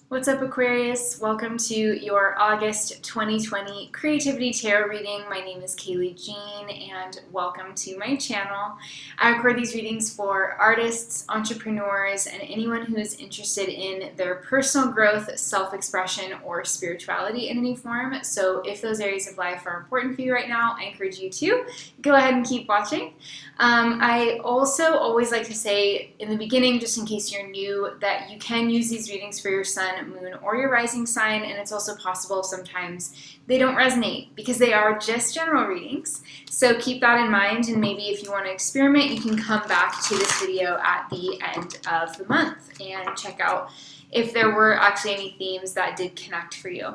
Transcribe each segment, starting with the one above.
What's up, Aquarius? Welcome to your August 2020 Creativity Tarot reading. My name is Kayleigh Jean, and welcome to my channel. I record these readings for artists, entrepreneurs, and anyone who is interested in their personal growth, self-expression, or spirituality in any form. So if those areas of life are important for you right now, I encourage you to go ahead and keep watching. I also always like to say in the beginning, just in case you're new, that you can use these readings for your sun, moon, or your rising sign, and it's also possible sometimes they don't resonate because they are just general readings. So keep that in mind, and maybe if you want to experiment, you can come back to this video at the end of the month and check out if there were actually any themes that did connect for you.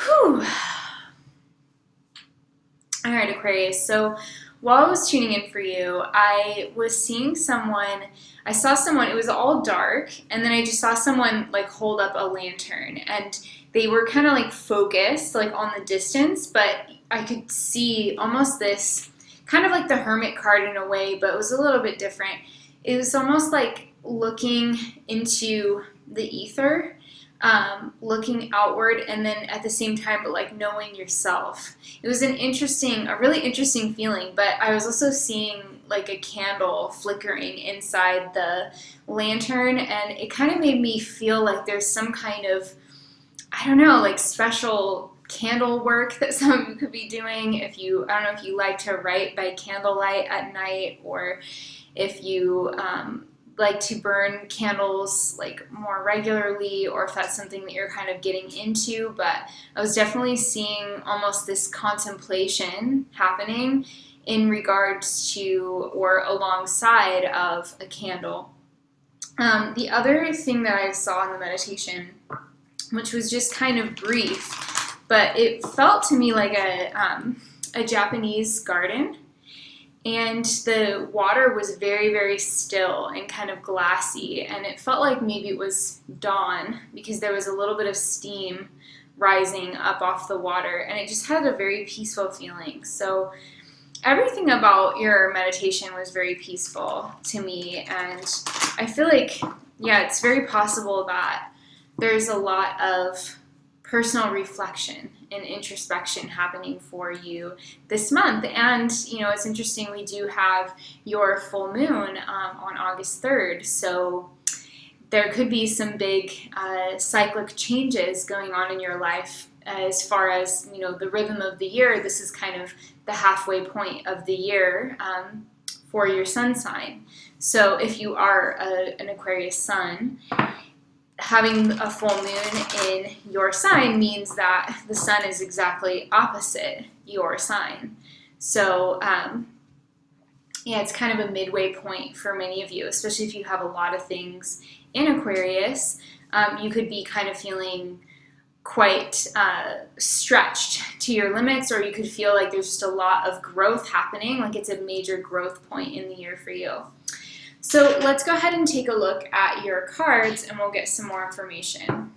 Whew. All right, Aquarius, so while I was tuning in for you, I was seeing someone, I saw someone, it was all dark, and then I just saw someone like hold up a lantern, and they were kind of like focused like on the distance, but I could see almost this, kind of like the Hermit card in a way, but it was a little bit different. It was almost like looking into the ether, looking outward, and then at the same time, but like knowing yourself. It was a really interesting feeling, but I was also seeing like a candle flickering inside the lantern, and it kind of made me feel like there's some kind of, I don't know, like special candle work that some of you could be doing. I don't know if you like to write by candlelight at night, or if you like to burn candles like more regularly, or if that's something that you're kind of getting into. But I was definitely seeing almost this contemplation happening in regards to or alongside of a candle. The other thing that I saw in the meditation, which was just kind of brief, but it felt to me like a Japanese garden. And the water was very, very still and kind of glassy, and it felt like maybe it was dawn because there was a little bit of steam rising up off the water, and it just had a very peaceful feeling. So everything about your meditation was very peaceful to me, and I feel like, yeah, it's very possible that there's a lot of personal reflection and introspection happening for you this month. And you know, it's interesting, we do have your full moon on August 3rd, so there could be some big cyclic changes going on in your life as far as, you know, the rhythm of the year. This is kind of the halfway point of the year for your sun sign. So if you are an Aquarius sun, having a full moon in your sign means that the sun is exactly opposite your sign. So yeah, it's kind of a midway point for many of you, especially if you have a lot of things in Aquarius. You could be kind of feeling quite stretched to your limits, or you could feel like there's just a lot of growth happening, like it's a major growth point in the year for you. So let's go ahead and take a look at your cards, and we'll get some more information.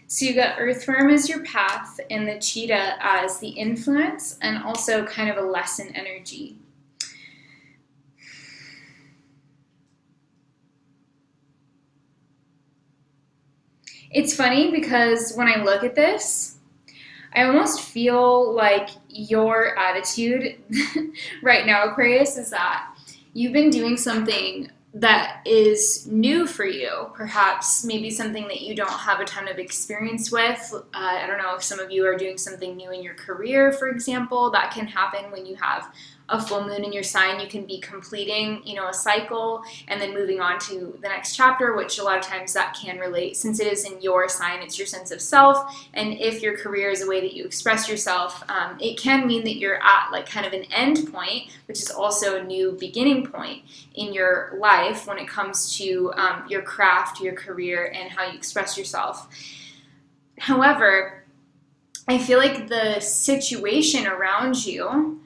So you got Earthworm as your path, and the cheetah as the influence, and also kind of a lesson energy. It's funny because when I look at this, I almost feel like your attitude right now, Aquarius, is that you've been doing something that is new for you, perhaps maybe something that you don't have a ton of experience with. I don't know if some of you are doing something new in your career, for example. That can happen when you have a full moon in your sign. You can be completing, a cycle and then moving on to the next chapter, which a lot of times that can relate. Since it is in your sign, it's your sense of self. And if your career is a way that you express yourself, it can mean that you're at like kind of an end point, which is also a new beginning point in your life when it comes to your craft, your career, and how you express yourself. However, I feel like the situation around you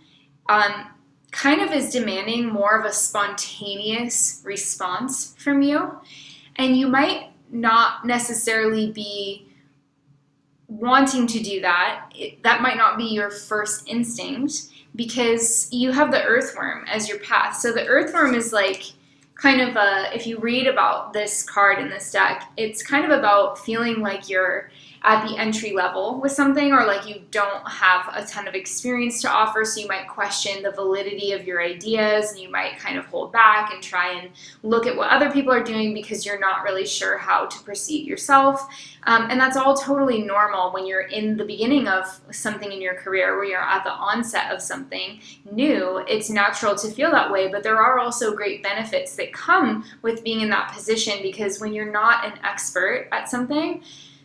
kind of is demanding more of a spontaneous response from you. And you might not necessarily be wanting to do that. That might not be your first instinct because you have the earthworm as your path. So the earthworm is like kind of if you read about this card in this deck, it's kind of about feeling like you're at the entry level with something, or like you don't have a ton of experience to offer, so you might question the validity of your ideas, and you might kind of hold back and try and look at what other people are doing because you're not really sure how to proceed yourself. And that's all totally normal when you're in the beginning of something in your career, where you're at the onset of something new. It's natural to feel that way, but there are also great benefits that come with being in that position, because when you're not an expert at something,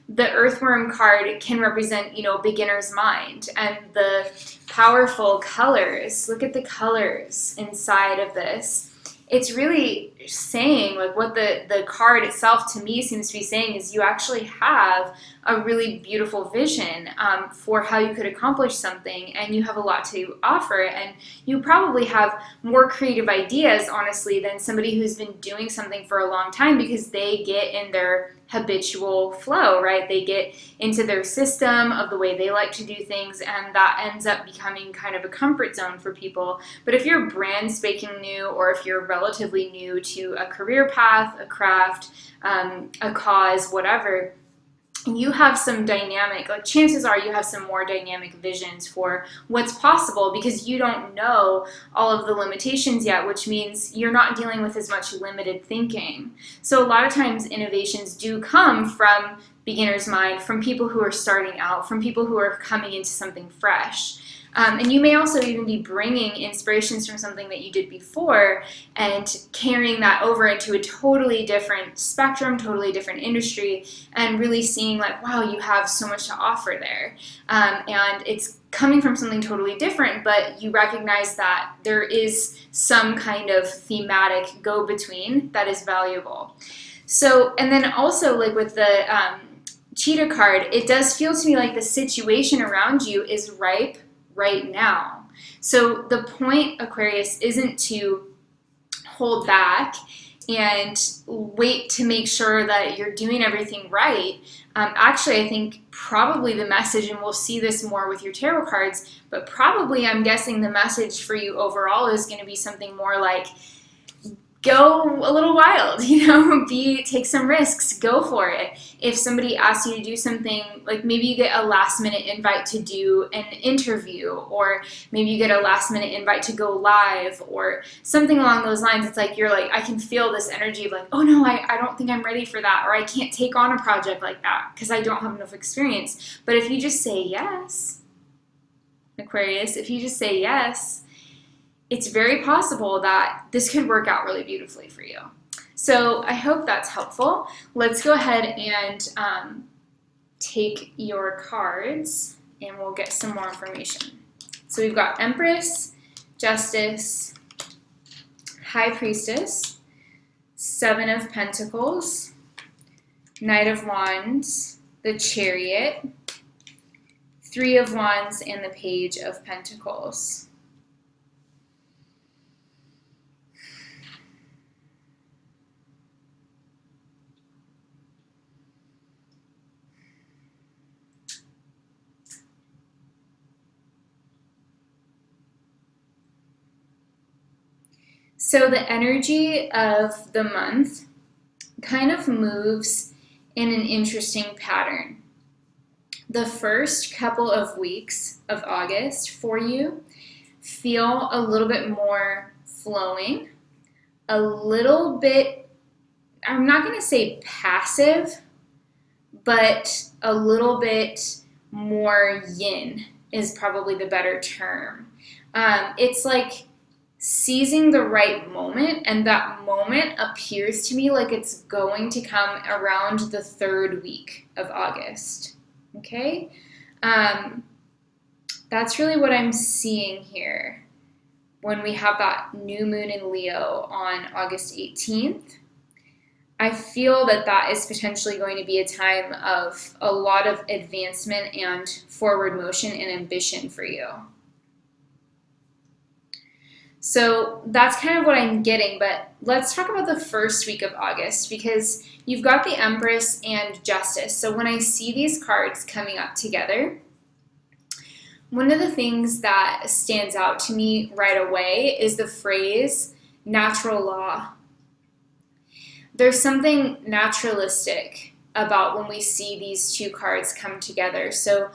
the earthworm card can represent, beginner's mind, and the powerful colors. Look at the colors inside of this. It's really saying, like, what the card itself to me seems to be saying is you actually have a really beautiful vision for how you could accomplish something, and you have a lot to offer, and you probably have more creative ideas, honestly, than somebody who's been doing something for a long time, because they get in their habitual flow, right? They get into their system of the way they like to do things, and that ends up becoming kind of a comfort zone for people. But if you're brand spanking new, or if you're relatively new to a career path, a craft, a cause, whatever, you have some dynamic, like chances are you have some more dynamic visions for what's possible, because you don't know all of the limitations yet, which means you're not dealing with as much limited thinking. So a lot of times innovations do come from beginner's mind, from people who are starting out, from people who are coming into something fresh. And you may also even be bringing inspirations from something that you did before and carrying that over into a totally different spectrum, totally different industry, and really seeing like, wow, you have so much to offer there. And it's coming from something totally different, but you recognize that there is some kind of thematic go-between that is valuable. So, and then also like with the cheetah card, it does feel to me like the situation around you is ripe right now. So the point, Aquarius, isn't to hold back and wait to make sure that you're doing everything right. Actually, I think probably the message, and we'll see this more with your tarot cards, but probably I'm guessing the message for you overall is going to be something more like, go a little wild, take some risks, go for it. If somebody asks you to do something, like maybe you get a last minute invite to do an interview, or maybe you get a last minute invite to go live, or something along those lines. It's like, you're like, I can feel this energy of like, oh no, I don't think I'm ready for that, or I can't take on a project like that because I don't have enough experience. But if you just say yes, Aquarius, if you just say yes, it's very possible that this could work out really beautifully for you. So I hope that's helpful. Let's go ahead and take your cards, and we'll get some more information. So we've got Empress, Justice, High Priestess, Seven of Pentacles, Knight of Wands, the Chariot, Three of Wands, and the Page of Pentacles. So the energy of the month kind of moves in an interesting pattern. the first couple of weeks of August for you feel a little bit more flowing, a little bit, I'm not going to say passive, but a little bit more yin is probably the better term. It's like seizing the right moment, and that moment appears to me like it's going to come around the 3rd week of August. Okay? That's really what I'm seeing here when we have that new moon in Leo on August 18th. I feel that that is potentially going to be a time of a lot of advancement and forward motion and ambition for you. So that's kind of what I'm getting, but let's talk about the first week of August, because you've got the Empress and Justice. So when I see these cards coming up together, one of the things that stands out to me right away is the phrase natural law. There's something naturalistic about when we see these two cards come together. So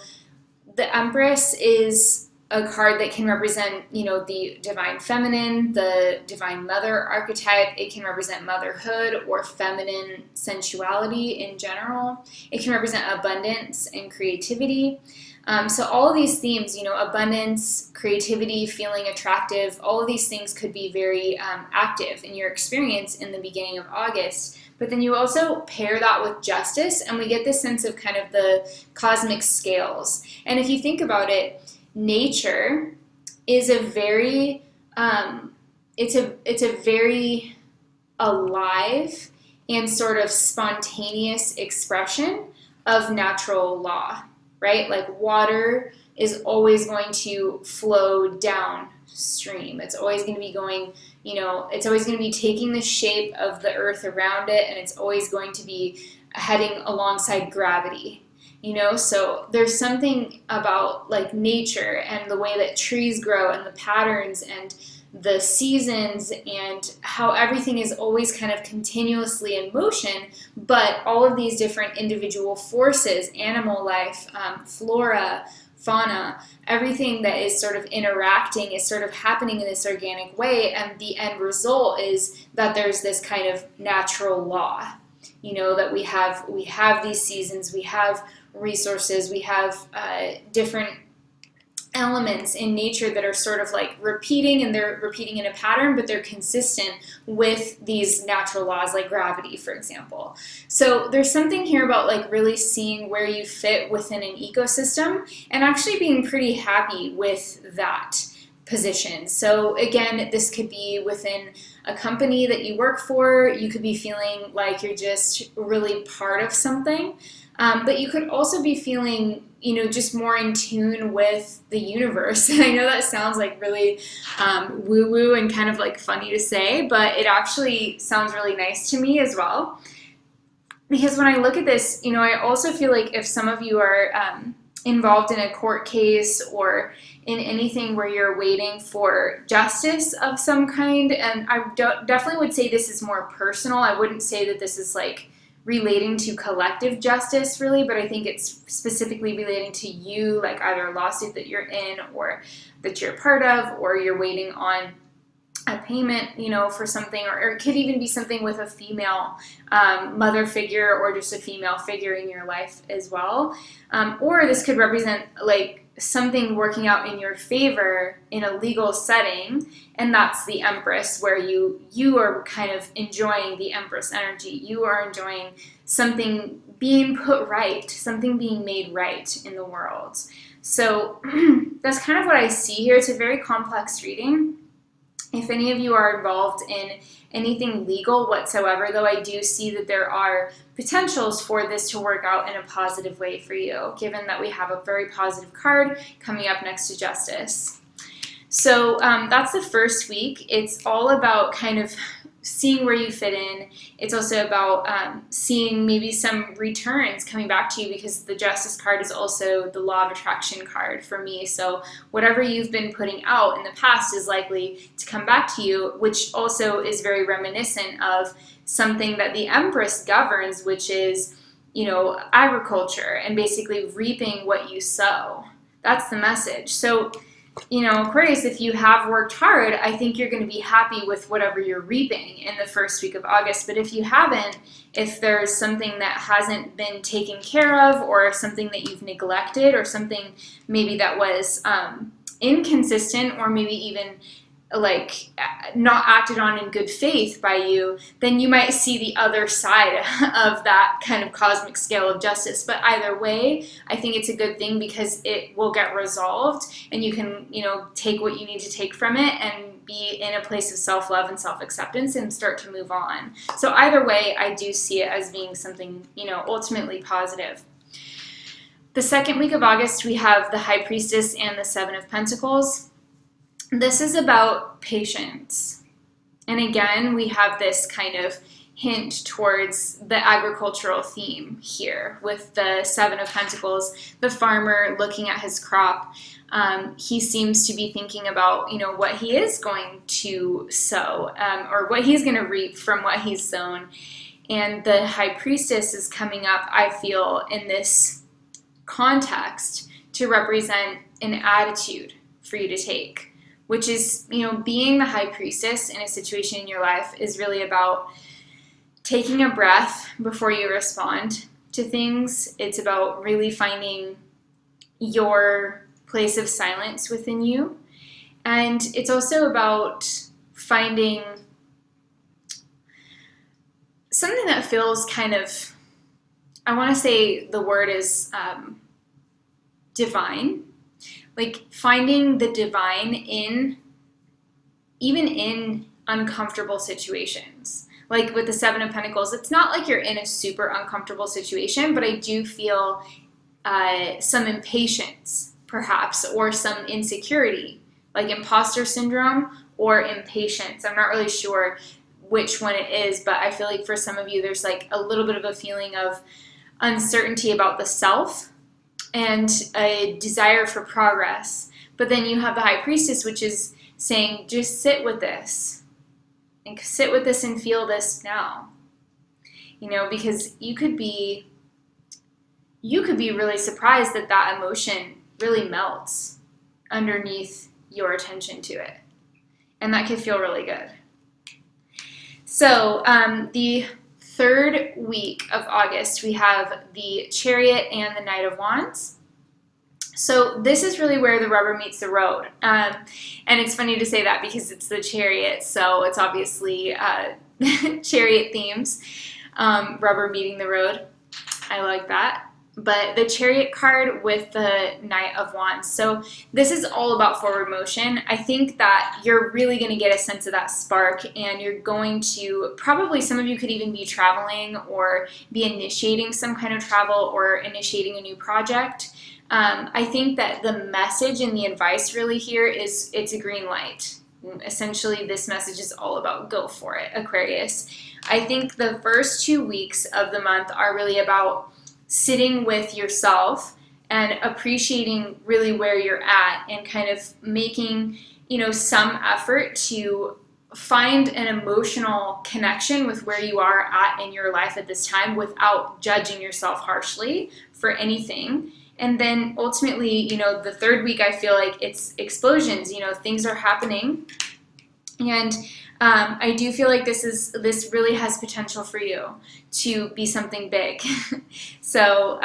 the Empress is a card that can represent, the divine feminine, the divine mother archetype. It can represent motherhood or feminine sensuality in general. It can represent abundance and creativity. So all of these themes, abundance, creativity, feeling attractive, all of these things could be very active in your experience in the beginning of August. But then you also pair that with justice, and we get this sense of kind of the cosmic scales. And if you think about it, nature is a very, it's a very alive and sort of spontaneous expression of natural law. Right? Like water is always going to flow downstream. It's always going to be going, it's always going to be taking the shape of the earth around it, and it's always going to be heading alongside gravity. So there's something about like nature and the way that trees grow and the patterns and the seasons and how everything is always kind of continuously in motion, but all of these different individual forces, animal life, flora, fauna, everything that is sort of interacting is sort of happening in this organic way, and the end result is that there's this kind of natural law, that we have these seasons, we have resources, we have different elements in nature that are sort of like repeating, and they're repeating in a pattern, but they're consistent with these natural laws like gravity, for example. So there's something here about like really seeing where you fit within an ecosystem and actually being pretty happy with that position. So again, this could be within a company that you work for. You could be feeling like you're just really part of something. But you could also be feeling, just more in tune with the universe. And I know that sounds like really woo-woo and kind of like funny to say, but it actually sounds really nice to me as well. Because when I look at this, I also feel like if some of you are involved in a court case or in anything where you're waiting for justice of some kind, and I definitely would say this is more personal. I wouldn't say that this is like relating to collective justice really, but I think it's specifically relating to you, like either a lawsuit that you're in or that you're part of, or you're waiting on a payment, for something, or it could even be something with a female mother figure or just a female figure in your life as well. Or this could represent like something working out in your favor in a legal setting, and that's the Empress, where you are kind of enjoying the Empress energy. You are enjoying something being put right, something being made right in the world. So that's kind of what I see here. It's a very complex reading. If any of you are involved in anything legal whatsoever, though, I do see that there are potentials for this to work out in a positive way for you, given that we have a very positive card coming up next to Justice. So that's the first week. It's all about kind of seeing where you fit in. It's also about seeing maybe some returns coming back to you, because the Justice card is also the Law of Attraction card for me. So whatever you've been putting out in the past is likely to come back to you, which also is very reminiscent of something that the Empress governs, which is agriculture and basically reaping what you sow. That's the message. So, Aquarius, if you have worked hard, I think you're going to be happy with whatever you're reaping in the first week of August. But if you haven't, if there's something that hasn't been taken care of, or something that you've neglected, or something maybe that was inconsistent, or maybe even like not acted on in good faith by you, then you might see the other side of that kind of cosmic scale of justice. But either way, I think it's a good thing, because it will get resolved, and you can, take what you need to take from it and be in a place of self-love and self-acceptance and start to move on. So either way, I do see it as being something, ultimately positive. The second week of August, we have the High Priestess and the Seven of Pentacles. This is about patience. And again, we have this kind of hint towards the agricultural theme here with the Seven of Pentacles, the farmer looking at his crop. He seems to be thinking about, what he is going to sow, or what he's going to reap from what he's sown. And the High Priestess is coming up, I feel, in this context to represent an attitude for you to take, which is, being the High Priestess in a situation in your life is really about taking a breath before you respond to things. It's about really finding your place of silence within you. And it's also about finding something that feels kind of, I want to say the word is divine. Like finding the divine even in uncomfortable situations. Like with the Seven of Pentacles, it's not like you're in a super uncomfortable situation, but I do feel some impatience, perhaps, or some insecurity, like imposter syndrome or impatience. I'm not really sure which one it is, but I feel like for some of you, there's like a little bit of a feeling of uncertainty about the self and a desire for progress. But then you have the High Priestess, which is saying, just sit with this and feel this now. Because you could be really surprised that emotion really melts underneath your attention to it. And that could feel really good. So the third week of August, we have the Chariot and the Knight of Wands. So this is really where the rubber meets the road. And it's funny to say that because it's the Chariot, so it's obviously Chariot themes, rubber meeting the road. I like that. But the Chariot card with the Knight of Wands. So this is all about forward motion. I think that you're really going to get a sense of that spark, and you're going to, probably some of you could even be traveling or be initiating some kind of travel or initiating a new project. I think that the message and the advice really here is it's a green light. Essentially, this message is all about go for it, Aquarius. I think the first 2 weeks of the month are really about sitting with yourself and appreciating really where you're at, and kind of making, some effort to find an emotional connection with where you are at in your life at this time without judging yourself harshly for anything. And then ultimately, the third week, I feel like it's explosions, things are happening. And I do feel like this really has potential for you to be something big. So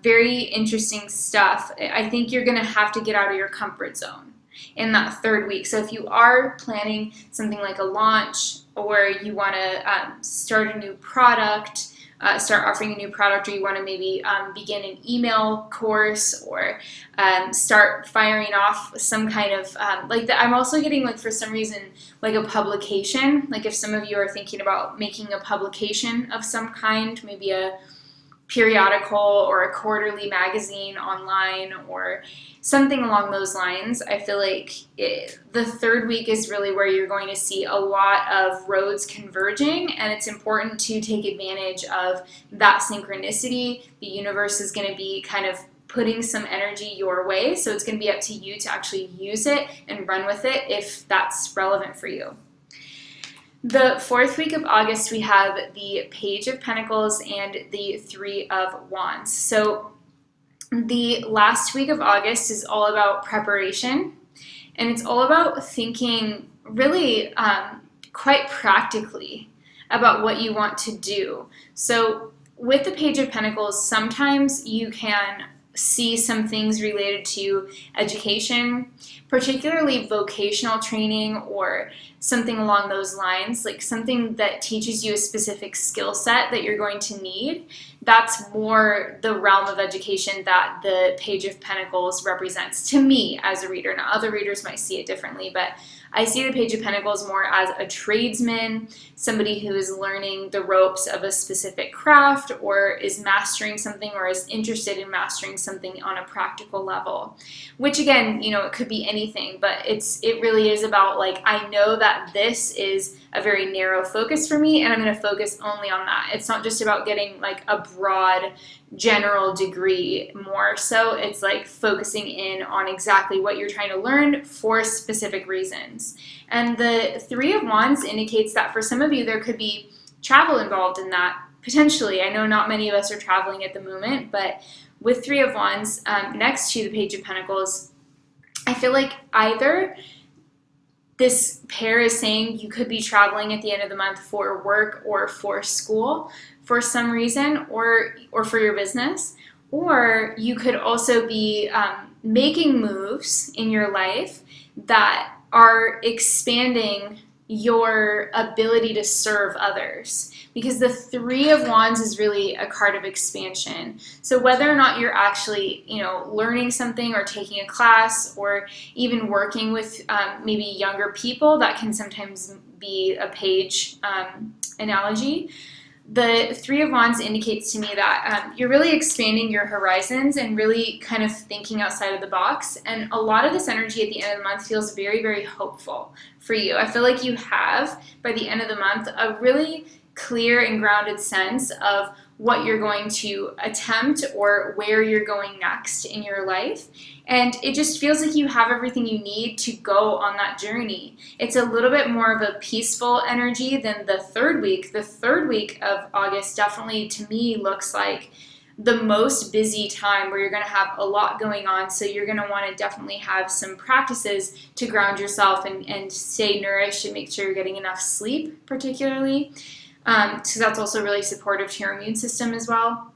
very interesting stuff. I think you're going to have to get out of your comfort zone in that third week. So if you are planning something like a launch, or you want to start a new product, start offering a new product, or you want to maybe begin an email course, or start firing off some kind of I'm also getting, like, for some reason, like a publication. Like if some of you are thinking about making a publication of some kind, maybe a periodical or a quarterly magazine online or something along those lines. I feel like the third week is really where you're going to see a lot of roads converging, and it's important to take advantage of that synchronicity. The universe is going to be kind of putting some energy your way, so it's going to be up to you to actually use it and run with it if that's relevant for you. The fourth week of August, we have the Page of Pentacles and the Three of Wands. So the last week of August is all about preparation, and it's all about thinking really quite practically about what you want to do. So with the Page of Pentacles, sometimes you can see some things related to education, particularly vocational training or something along those lines, like something that teaches you a specific skill set that you're going to need. That's more the realm of education that the Page of Pentacles represents to me as a reader. Now, other readers might see it differently, but I see the Page of Pentacles more as a tradesman, somebody who is learning the ropes of a specific craft or is mastering something or is interested in mastering something on a practical level, which again, it could be anything, but it really is about like, I know that this is a very narrow focus for me and I'm going to focus only on that. It's not just about getting like a broad general degree, more so it's like focusing in on exactly what you're trying to learn for specific reasons. And the Three of Wands indicates that for some of you there could be travel involved in that, potentially. I know not many of us are traveling at the moment, but with Three of Wands next to the Page of Pentacles, I feel like either this pair is saying you could be traveling at the end of the month for work or for school for some reason, or for your business, or you could also be making moves in your life that are expanding your ability to serve others, because the Three of Wands is really a card of expansion. So whether or not you're actually, learning something or taking a class or even working with maybe younger people, that can sometimes be a page analogy. The Three of Wands indicates to me that you're really expanding your horizons and really kind of thinking outside of the box. And a lot of this energy at the end of the month feels very, very hopeful for you. I feel like you have, by the end of the month, a really clear and grounded sense of what you're going to attempt or where you're going next in your life. And it just feels like you have everything you need to go on that journey. It's a little bit more of a peaceful energy than the third week. The third week of August definitely, to me, looks like the most busy time where you're going to have a lot going on. So you're going to want to definitely have some practices to ground yourself and stay nourished and make sure you're getting enough sleep, particularly. So that's also really supportive to your immune system as well.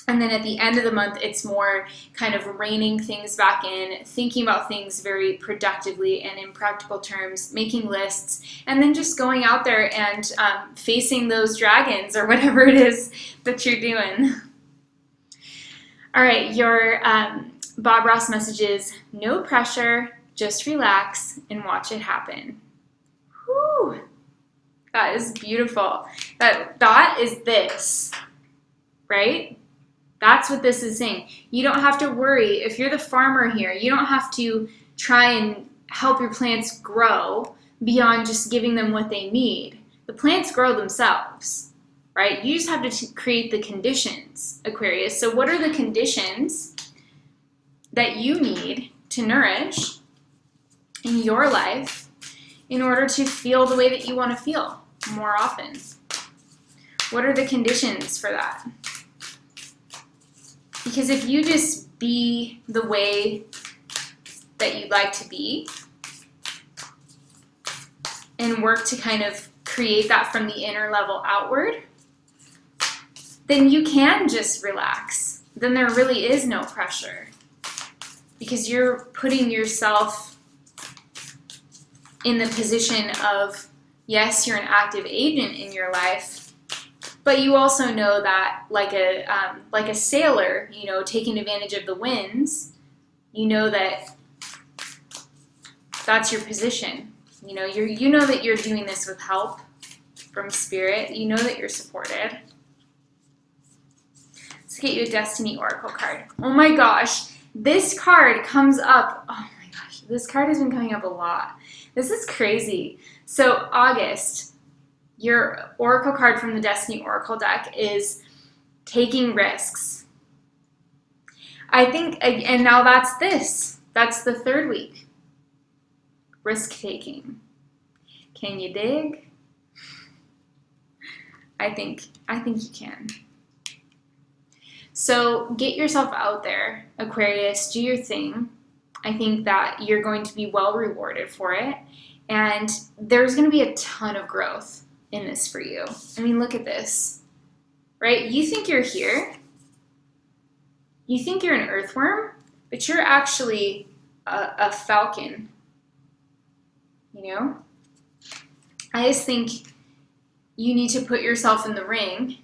And then at the end of the month, it's more kind of reining things back in, thinking about things very productively and in practical terms, making lists, and then just going out there and facing those dragons or whatever it is that you're doing. All right, your Bob Ross message is, no pressure, just relax and watch it happen. Whew. That is beautiful. That is this, right? That's what this is saying. You don't have to worry. If you're the farmer here, you don't have to try and help your plants grow beyond just giving them what they need. The plants grow themselves, right? You just have to create the conditions, Aquarius. So what are the conditions that you need to nourish in your life in order to feel the way that you want to feel more often? What are the conditions for that? Because if you just be the way that you'd like to be and work to kind of create that from the inner level outward, then you can just relax. Then there really is no pressure, because you're putting yourself in the position of, yes, you're an active agent in your life, but you also know that, like a sailor, taking advantage of the winds, you know that that's your position. You know that you're doing this with help from spirit. You know that you're supported. Let's get you a Destiny Oracle card. Oh my gosh, this card comes up. Oh my gosh, this card has been coming up a lot. This is crazy. So August, your Oracle card from the Destiny Oracle deck is taking risks. I think, and now that's this. That's the third week. Risk taking. Can you dig? I think you can. So get yourself out there, Aquarius, do your thing. I think that you're going to be well rewarded for it. And there's going to be a ton of growth in this for you. I mean, look at this, right? You think you're here. You think you're an earthworm, but you're actually a falcon, you know? I just think you need to put yourself in the ring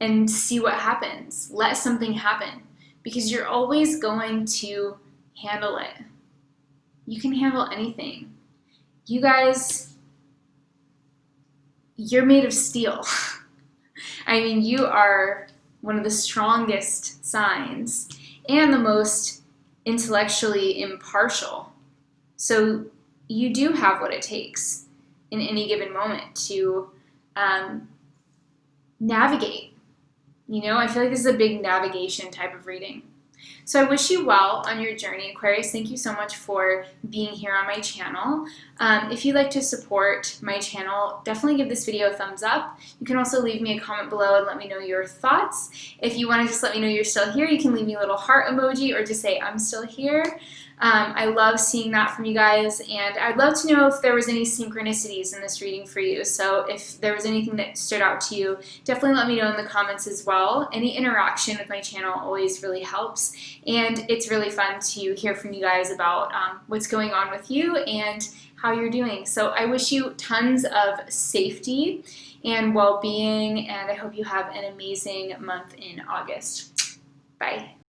and see what happens. Let something happen, because you're always going to handle it. You can handle anything. You guys, you're made of steel. I mean, you are one of the strongest signs and the most intellectually impartial. So you do have what it takes in any given moment to navigate. You know, I feel like this is a big navigation type of reading. So I wish you well on your journey, Aquarius. Thank you so much for being here on my channel. If you'd like to support my channel, definitely give this video a thumbs up. You can also leave me a comment below and let me know your thoughts. If you want to just let me know you're still here, you can leave me a little heart emoji or just say, I'm still here. I love seeing that from you guys, and I'd love to know if there was any synchronicities in this reading for you. So if there was anything that stood out to you, definitely let me know in the comments as well. Any interaction with my channel always really helps, and it's really fun to hear from you guys about what's going on with you and how you're doing. So I wish you tons of safety and well-being, and I hope you have an amazing month in August. Bye.